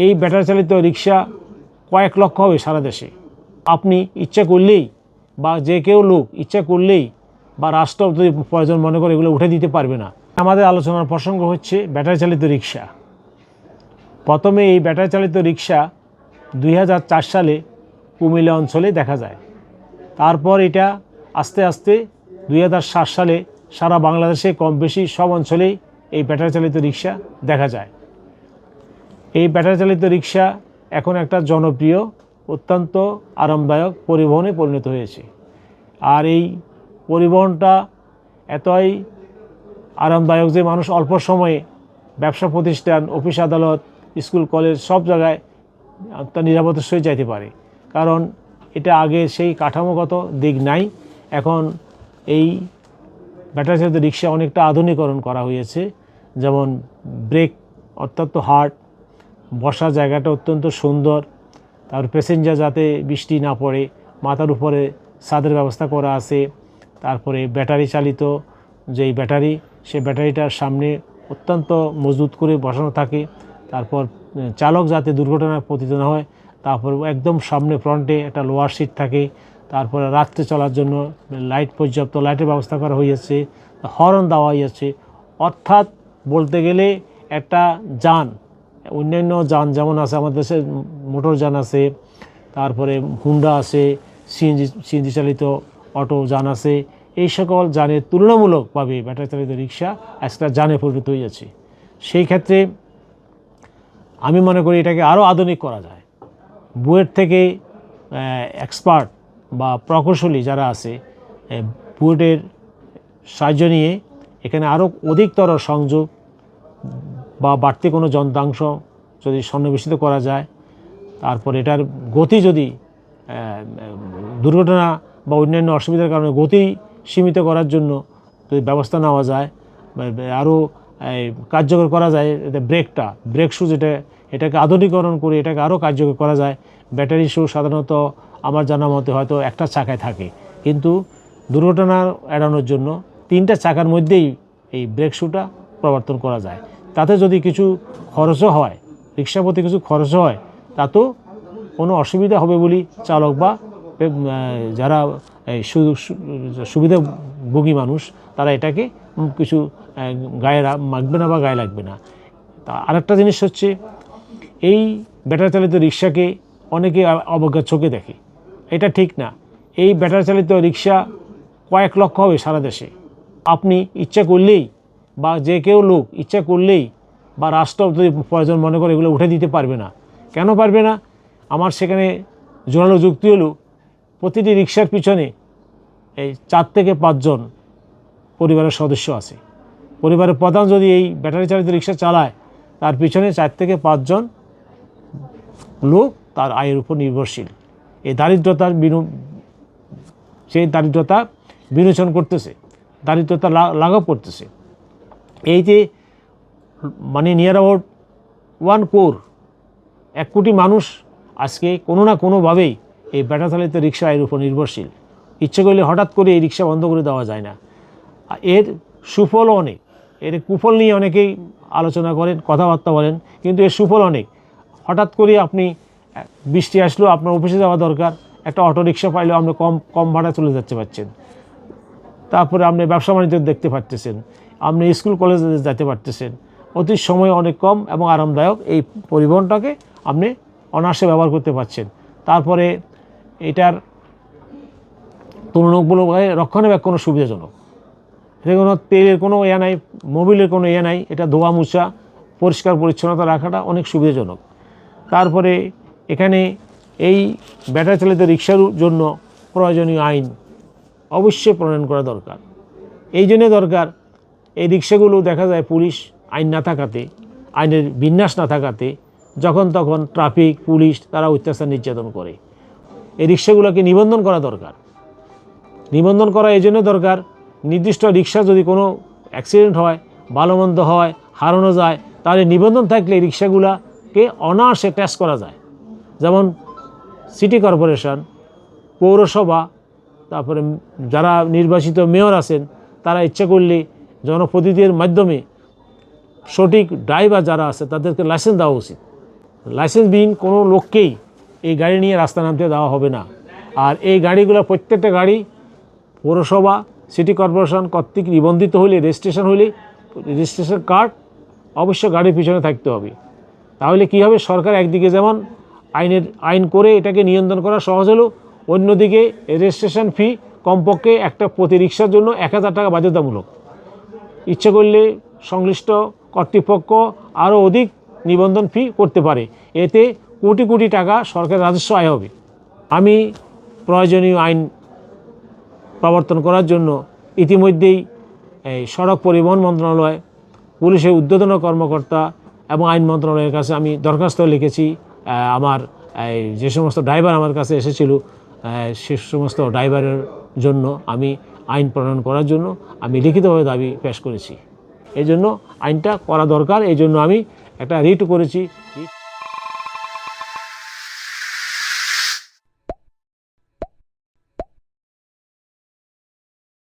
এই ব্যাটারি চালিত রিক্সা কয়েক লক্ষ হবে সারা দেশে। আপনি ইচ্ছা করলেই বা যে কেউ লোক ইচ্ছা করলেই বা রাষ্ট্র যদি প্রয়োজন মনে করে এগুলো উঠে দিতে পারবে না। আমাদের আলোচনার প্রসঙ্গ হচ্ছে ব্যাটারি চালিত রিক্সা। প্রথমে এই ব্যাটারি চালিত রিক্সা 2004 সালে কুমিল্লা অঞ্চলে দেখা যায়। তারপর এটা আস্তে আস্তে 2007 সালে সারা বাংলাদেশে কম বেশি সব অঞ্চলেই এই ব্যাটারি চালিত রিক্সা দেখা যায়। এই ব্যাটারি চালিত রিক্সা এখন একটা জনপ্রিয় অত্যন্ত আরামদায়ক পরিবহনে পরিণত হয়েছে। আর এই পরিবহনটা এতই আরামদায়ক যে মানুষ অল্প সময়ে ব্যবসা প্রতিষ্ঠান, অফিস আদালত, স্কুল কলেজ সব জায়গায় তার নিরাপত্তার সহিত যাইতে পারে। কারণ এটা আগে সেই কাঠামোগত দিক নাই। এখন এই ব্যাটারি চালিত রিক্সা অনেকটা আধুনিকরণ করা হয়েছে। যেমন ব্রেক অত্যন্ত হার্ড, বসার জায়গাটা অত্যন্ত সুন্দর, তারপর প্যাসেঞ্জার যাতে বৃষ্টি না পড়ে মাথার উপরে ছাদের ব্যবস্থা করা আছে। তারপরে ব্যাটারি চালিত যেই ব্যাটারি, সেই ব্যাটারিটার সামনে অত্যন্ত মজবুত করে বসানো থাকে। তারপর চালক যাতে দুর্ঘটনায় পতিত না হয়, তারপর একদম সামনে ফ্রন্টে একটা লোয়ার সিট থাকে। তারপরে রাত্রে চলার জন্য লাইট, পর্যাপ্ত লাইটের ব্যবস্থা করা হয়েছে, হর্ন দেওয়া হয়েছে। অর্থাৎ বলতে গেলে একটা যান, অন্যান্য যান যেমন আছে আমাদের দেশে মোটর যান আছে, তারপরে হুন্ডা আছে, সিএনজি চালিত অটো যান আছে, এই সকল যানের তুলনামূলকভাবে ব্যাটারি চালিত রিক্সা একটা যানে পরিণত হয়েছে। সেই ক্ষেত্রে আমি মনে করি এটাকে আরও আধুনিক করা যায়। বুয়েট থেকে এক্সপার্ট বা প্রকৌশলী যারা আছে, বুয়েটের সাহায্য নিয়ে এখানে আরও অধিকতর সংযোগ বা বাড়তি কোনো যন্ত্রাংশ যদি সন্নিবেশিত করা যায়, তারপর এটার গতি যদি দুর্ঘটনা বা অন্যান্য অসুবিধার কারণে গতি সীমিত করার জন্য যদি ব্যবস্থা নেওয়া যায়, আরও কার্যকর করা যায়, ব্রেক শু এটাকে আধুনিকরণ করে এটাকে আরও কার্যকর করা যায়। ব্যাটারি শু সাধারণত আমার জানা মতে হয়তো একটা চাকায় থাকে, কিন্তু দুর্ঘটনা এড়ানোর জন্য 3টা চাকার মধ্যেই এই ব্রেক শুটা প্রবর্তন করা যায়। তাতে যদি কিছু খরচও হয়, রিক্সা প্রতি কিছু খরচও হয়, তাতেও কোনো অসুবিধা হবে বলে চালক বা যারা সুবিধাভোগী মানুষ তারা এটাকে কিছু গায়ে মাখবে না বা গায়ে লাগবে না। তা আরেকটা জিনিস হচ্ছে, এই ব্যাটারি চালিত রিক্সাকে অনেকে অবজ্ঞার চোখে দেখে। এটা ঠিক না। এই ব্যাটারি চালিত রিক্সা কয়েক লক্ষ হবে সারা দেশে। আপনি ইচ্ছা করলেই বা যে কেউ লোক ইচ্ছা করলেই বা রাষ্ট্র যদি প্রয়োজন মনে করে এগুলো উঠে দিতে পারবে না। কেন পারবে না? আমার সেখানে জোরালো যুক্তি হলো, প্রতিটি রিক্সার পিছনে এই 4 থেকে 5 জন পরিবারের সদস্য আছে। পরিবারের প্রধান যদি এই ব্যাটারি চালিত রিক্সা চালায়, তার পিছনে 4 থেকে 5 জন লোক তার আয়ের উপর নির্ভরশীল। এই দারিদ্রতা বিমোচন করতেছে, দারিদ্রতা লাঘব করতেছে। এই যে মানে নিয়ার অ্যাবাউট 1 crore, 1 কোটি মানুষ আজকে কোনো না কোনোভাবেই এই ব্যাটারি চালিত রিক্সা এর উপর নির্ভরশীল। ইচ্ছে করলে হঠাৎ করে এই রিক্সা বন্ধ করে দেওয়া যায় না। এর সুফলও অনেক, এর কুফল নিয়ে অনেকেই আলোচনা করেন, কথাবার্তা বলেন, কিন্তু এর সুফল অনেক। হঠাৎ করে আপনি বৃষ্টি আসলেও আপনার অফিসে যাওয়া দরকার, একটা অটো রিক্সা পাইলেও আপনি কম ভাড়া চলে যাচ্ছে পাচ্ছেন। তারপরে আপনি ব্যবসা বাণিজ্য দেখতে পারতেছেন, আপনি স্কুল কলেজে যেতে পারতেছেন। অতি সময় অনেক কম এবং আরামদায়ক এই পরিবহনটাকে আপনি অনায়াসে ব্যবহার করতে পারছেন। তারপরে এটার তুলনামূলকভাবে রক্ষণাবেক্ষণও সুবিধাজনক। এতে কোনো তেলের কোনো ইয়ে নাই, মোবিলের কোনো ইয়ে নাই। এটা ধোয়া মুছা, পরিষ্কার পরিচ্ছন্নতা রাখাটা অনেক সুবিধাজনক। তারপরে এখানে এই ব্যাটারি চালিত রিক্সার জন্য প্রয়োজনীয় আইন অবশ্যই প্রণয়ন করা দরকার। এই জন্যে দরকার, এই রিক্সাগুলো দেখা যায় পুলিশ আইন না থাকাতে, আইনের বিন্যাস না থাকাতে যখন তখন ট্রাফিক পুলিশ তারা অত্যাচার নির্যাতন করে। এই রিক্সাগুলোকে নিবন্ধন করা দরকার। নিবন্ধন করা এই জন্য দরকার, নির্দিষ্ট রিক্সা যদি কোনো অ্যাক্সিডেন্ট হয়, ভালো মন্দ হয়, হারানো যায়, তাহলে নিবন্ধন থাকলে এই রিক্সাগুলোকে অনায়াসে ট্যাক্স করা যায়। যেমন সিটি কর্পোরেশন, পৌরসভা, তারপরে যারা নির্বাচিত মেয়র আছেন, তারা ইচ্ছা করলে জনপ্রতিনিধির মাধ্যমে সঠিক ড্রাইভার যারা আছে তাদেরকে লাইসেন্স দেওয়া উচিত। লাইসেন্সবিহীন কোনো লোককেই এই গাড়ি নিয়ে রাস্তা নামতে দেওয়া হবে না। আর এই গাড়িগুলো প্রত্যেকটা গাড়ি পৌরসভা সিটি কর্পোরেশন কর্তৃক নিবন্ধিত হলে রেজিস্ট্রেশন হলে রেজিস্ট্রেশন কার্ড অবশ্য গাড়ির পিছনে থাকতে হবে। তাহলে কী হবে, সরকার একদিকে যেমন আইন করে এটাকে নিয়ন্ত্রণ করা সহজ হলো, অন্যদিকে রেজিস্ট্রেশন ফি কমপক্ষে একটা প্রতি রিক্সার জন্য 1000 টাকা বাধ্যতামূলক। ইচ্ছে করলে সংশ্লিষ্ট কর্তৃপক্ষ আরও অধিক নিবন্ধন ফি করতে পারে, এতে কোটি কোটি টাকা সরকারের রাজস্ব আয় হবে। আমি প্রয়োজনীয় আইন প্রবর্তন করার জন্য ইতিমধ্যেই এই সড়ক পরিবহন মন্ত্রণালয়, পুলিশের ঊর্ধ্বতন কর্মকর্তা এবং আইন মন্ত্রণালয়ের কাছে আমি দরখাস্ত লিখেছি। আমার যে সমস্ত ড্রাইভার আমার কাছে এসেছিল সে সমস্ত ড্রাইভারের জন্য আমি আইন প্রণয়ন করার জন্য আমি লিখিতভাবে দাবি পেশ করেছি। এই জন্য আইনটা করা দরকার, এই জন্য আমি একটা রিট করেছি।